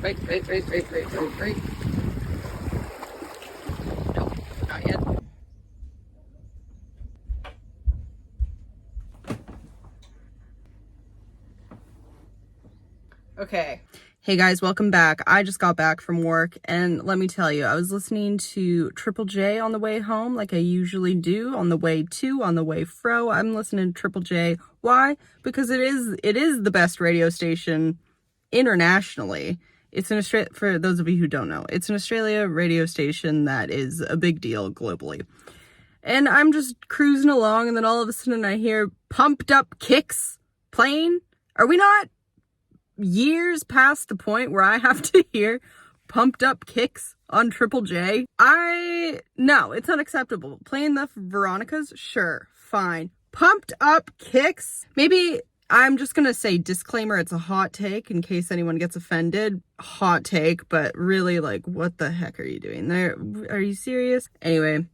Wait. Nope, not yet. Okay. Hey guys, welcome back. I just got back from work, and let me tell you, I was listening to Triple J on the way home like I usually do, on the way to, on the way fro. I'm listening to Triple J. Why? Because it is the best radio station internationally. It's an Australia, for those of you who don't know, it's an Australia radio station that is a big deal globally. And I'm just cruising along, and then all of a sudden I hear Pumped Up Kicks playing. Are we not years past the point where I have to hear Pumped Up Kicks on Triple J? No, it's unacceptable. Playing the Veronicas? Sure, fine. Pumped Up Kicks? Maybe I'm just gonna say disclaimer, it's a hot take in case anyone gets offended. Hot take, but really, like, what the heck are you doing there? Are you serious? Anyway,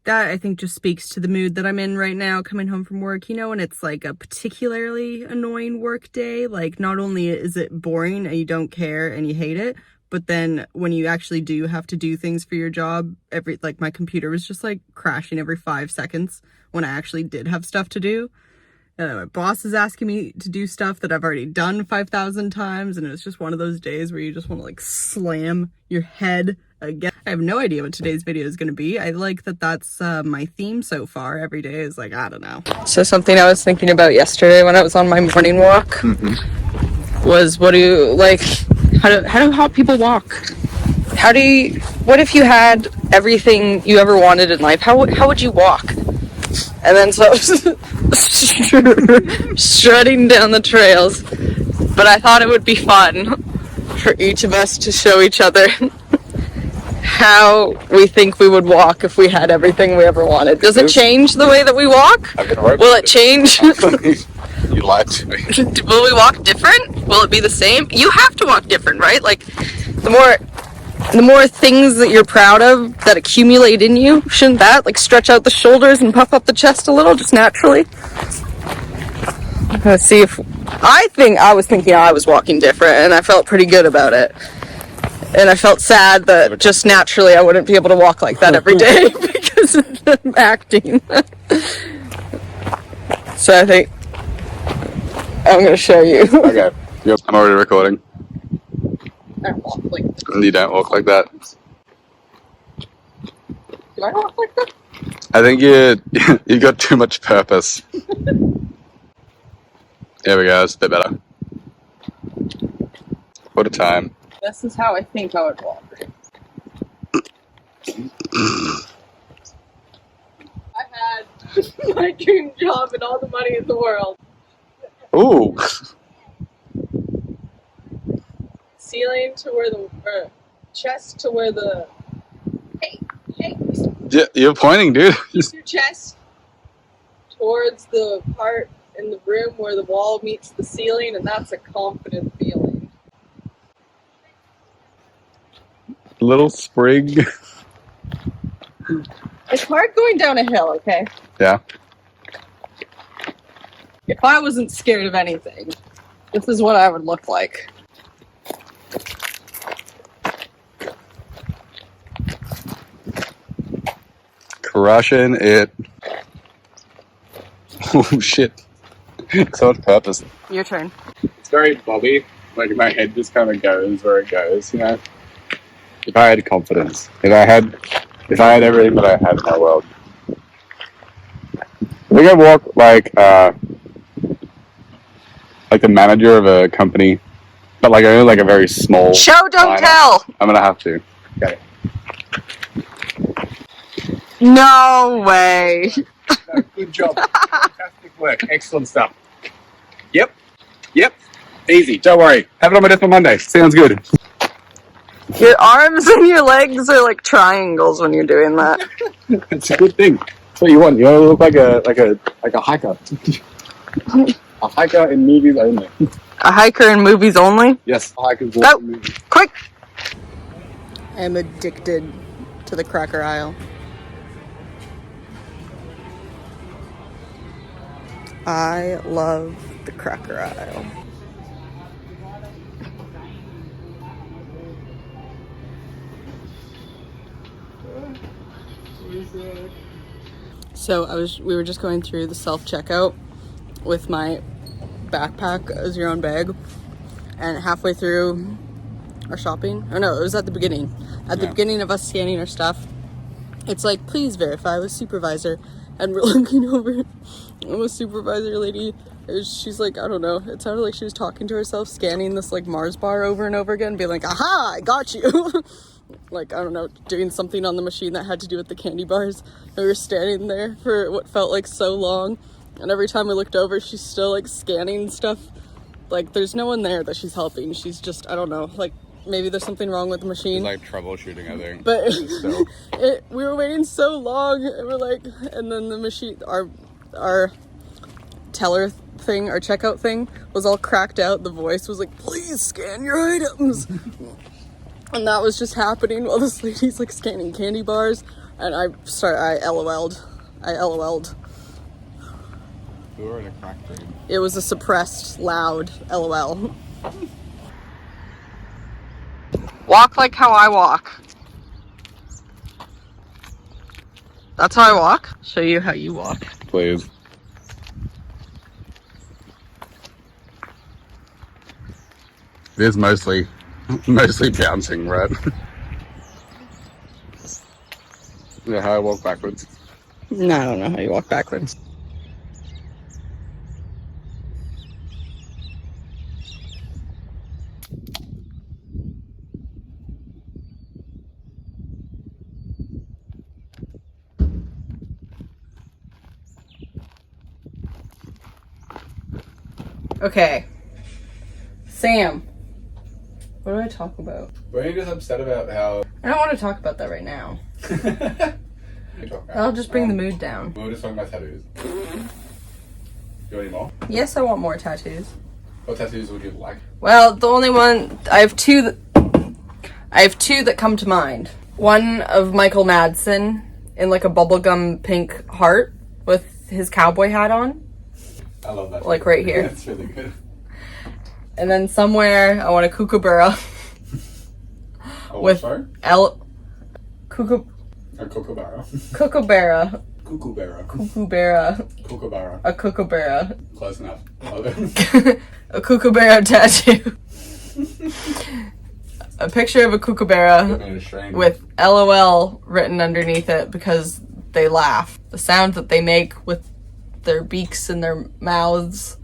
that I think just speaks to the mood that I'm in right now, coming home from work, you know, and it's like a particularly annoying work day. Like, not only is it boring and you don't care and you hate it, but then when you actually do have to do things for your job, like my computer was just like crashing every 5 seconds when I actually did have stuff to do. And my boss is asking me to do stuff that I've already done 5,000 times, and it's just one of those days where you just want to like slam your head again. I have no idea what today's video is going to be. I like that that's my theme so far. Every day is like, I don't know. So something I was thinking about yesterday when I was on my morning walk was, what do you, like, how do hot people walk? What if you had everything you ever wanted in life? How would you walk? And then so I was strutting down the trails, but I thought it would be fun for each of us to show each other how we think we would walk if we had everything we ever wanted. Does it change the way that we walk? Will it change? You lied to me. Will we walk different? Will it be the same? You have to walk different, right? Like, the more things that you're proud of that accumulate in you, shouldn't that like stretch out the shoulders and puff up the chest a little, just naturally? Let's see if I was thinking I was walking different, and I felt pretty good about it. And I felt sad that just naturally I wouldn't be able to walk like that every day because of the acting. So I think I'm gonna show you. Okay. Yep. I'm already recording. I don't walk like this. You don't walk like that. Do I walk like that? I think you got too much purpose. There we go. It's a bit better. What a time. This is how I think I would walk. I had my dream job and all the money in the world. Ooh. Ceiling to where the chest to where the hey. Yeah, you're pointing, dude. Keep your chest towards the part in the room where the wall meets the ceiling, and that's a confident feeling. Little sprig. It's hard going down a hill, okay? Yeah. If I wasn't scared of anything, this is what I would look like. Crushing it. Oh shit. So much purpose. Your turn. It's very bobby. Like my head just kind of goes where it goes, you know? If I had confidence. If I had everything that I had in my world. I think I walk like the manager of a company, but like only like a very small. Show, don't tell. I'm gonna have to. Okay. No way. Good job. Fantastic work. Excellent stuff. Yep. Easy. Don't worry. Have it on my desk on Monday. Sounds good. Your arms and your legs are like triangles when you're doing that. It's a good thing. That's what you want. You want to look like a hiker. A hiker in movies only. A hiker in movies only? Yes, a hiker's walk in movies. Quick! I am addicted to the cracker aisle. I love the cracker aisle. So we were just going through the self-checkout with my backpack as your own bag, and halfway through our shopping, or no, it was at the beginning. At the beginning of us scanning our stuff, it's like, please verify with supervisor. And we're looking over, and the supervisor lady, she's like, I don't know, it sounded like she was talking to herself, scanning this like Mars bar over and over again, being like, aha, I got you. Like, I don't know, doing something on the machine that had to do with the candy bars. And we were standing there for what felt like so long, and every time we looked over, she's still like scanning stuff. Like, there's no one there that she's helping. She's just, I don't know, like, maybe there's something wrong with the machine. It's like troubleshooting, I think. But we were waiting so long, and we're like, and then the machine, our teller thing, our checkout thing was all cracked out. The voice was like, please scan your items. And that was just happening while this lady's like scanning candy bars. And I LOL'd. We were in a crack dream. It was a suppressed, loud LOL. Walk like how I walk. That's how I walk. Show you how you walk. Please. It is mostly bouncing, right? Yeah, how I walk backwards. No, I don't know how you walk backwards. Okay. Sam. What do I talk about? Were you just upset about how... I don't want to talk about that right now. I'll just bring the mood down. We were just talking about tattoos. Do you want any more? Yes, I want more tattoos. What tattoos would you like? Well, the only one... I have two that come to mind. One of Michael Madsen in like a bubblegum pink heart with his cowboy hat on. I love that. Like right here. That's really good. And then somewhere I want a kookaburra. With kookaburra. A kookaburra. Kookaburra. Kookaburra. Kookaburra. Kookaburra. A kookaburra. Close enough. A kookaburra tattoo. A picture of a kookaburra with LOL written underneath it because they laugh. The sound that they make with their beaks and their mouths,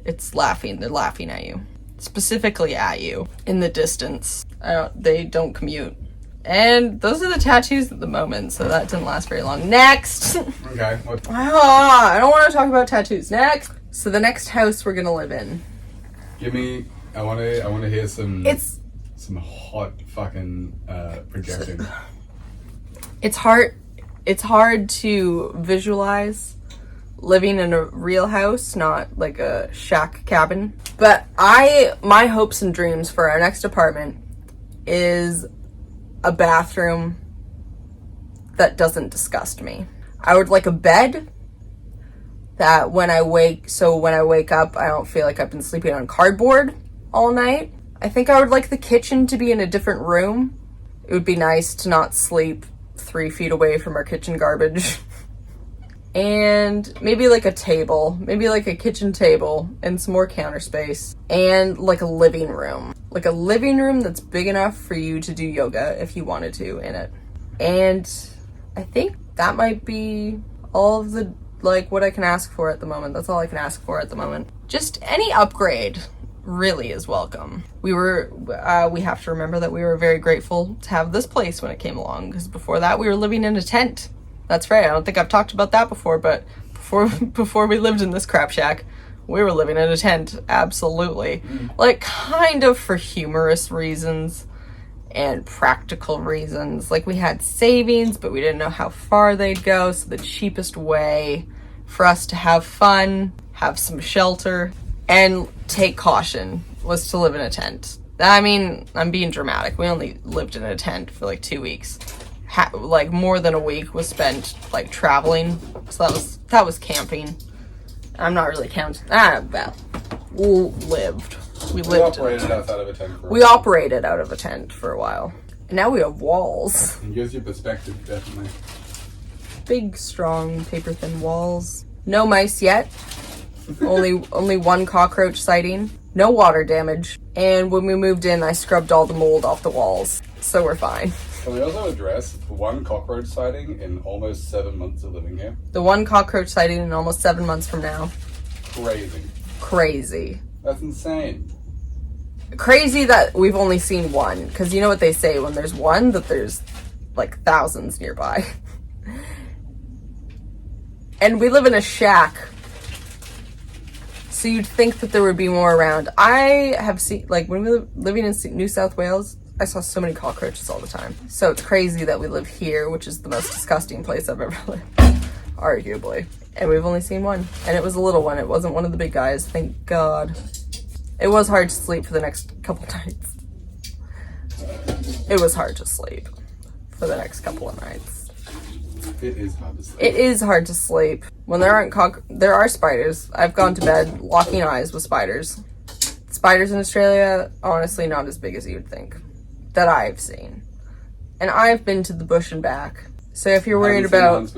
it's laughing. They're laughing at you. Specifically at you in the distance. They don't commute. And those are the tattoos at the moment, so that didn't last very long. Next! Okay. I don't want to talk about tattoos. Next! So the next house we're gonna live in. Give me... I want to hear some hot fucking projection. It's hard to visualize living in a real house, not like a shack cabin. But my hopes and dreams for our next apartment is a bathroom that doesn't disgust me. I would like a bed that when I wake up, I don't feel like I've been sleeping on cardboard all night. I think I would like the kitchen to be in a different room. It would be nice to not sleep 3 feet away from our kitchen garbage. And maybe like a table, maybe like a kitchen table and some more counter space, and like a living room that's big enough for you to do yoga if you wanted to in it. And I think that might be all of the, like, what I can ask for at the moment. That's all I can ask for at the moment. Just any upgrade really is welcome. We have to remember that we were very grateful to have this place when it came along, because before that we were living in a tent. That's right. I don't think I've talked about that before, but before we lived in this crap shack, we were living in a tent. Absolutely. Like, kind of for humorous reasons and practical reasons. Like, we had savings, but we didn't know how far they'd go. So the cheapest way for us to have fun, have some shelter, and take caution was to live in a tent. I mean, I'm being dramatic. We only lived in a tent for like 2 weeks. Like more than a week was spent like traveling, so that was camping. I'm not really counting. Well, lived. We lived. Operated outside of a tent. We operated out of a tent for a while. And now we have walls. It gives you perspective, definitely. Big, strong, paper-thin walls. No mice yet. only one cockroach sighting. No water damage. And when we moved in, I scrubbed all the mold off the walls. So we're fine. Can we also address one cockroach sighting in almost 7 months of living here? The one cockroach sighting in almost 7 months from now. Crazy. Crazy. That's insane. Crazy that we've only seen one. Because you know what they say, when there's one, that there's like thousands nearby. And we live in a shack. So you'd think that there would be more around. I have seen, like, when we were living in New South Wales, I saw so many cockroaches all the time. So it's crazy that we live here, which is the most disgusting place I've ever lived, arguably. And we've only seen one. And it was a little one. It wasn't one of the big guys, thank God. It was hard to sleep for the next couple nights. It was hard to sleep for the next couple of nights. It is hard to sleep. It is hard to sleep. When there aren't there are spiders. I've gone to bed locking eyes with spiders. Spiders in Australia, honestly, not as big as you'd think. That I've seen. And I've been to the bush and back. So if you're worried about...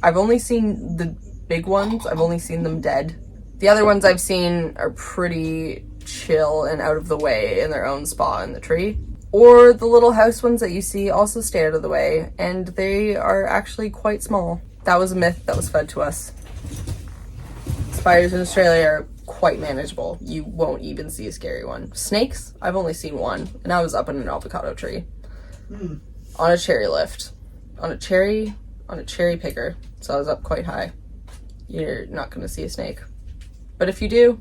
I've only seen the big ones. I've only seen them dead. The other ones I've seen are pretty chill and out of the way in their own spot in the tree. Or the little house ones that you see also stay out of the way, and they are actually quite small. That was a myth that was fed to us. Spiders in Australia are quite manageable. You won't even see a scary one. Snakes, I've only seen one, and I was up in an avocado tree. On a cherry lift. On a cherry picker. So I was up quite high. You're not gonna see a snake. But if you do,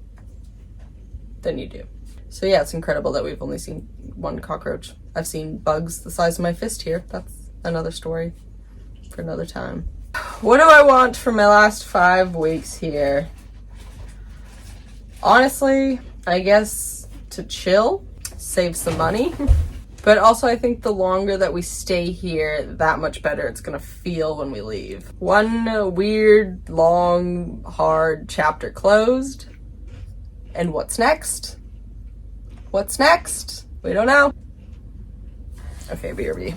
then you do. So yeah, it's incredible that we've only seen one cockroach. I've seen bugs the size of my fist here. That's another story for another time. What do I want for my last 5 weeks here? Honestly, I guess to chill, save some money. But also I think the longer that we stay here, that much better it's gonna feel when we leave. One weird, long, hard chapter closed. And what's next? What's next? We don't know. Okay, BRB.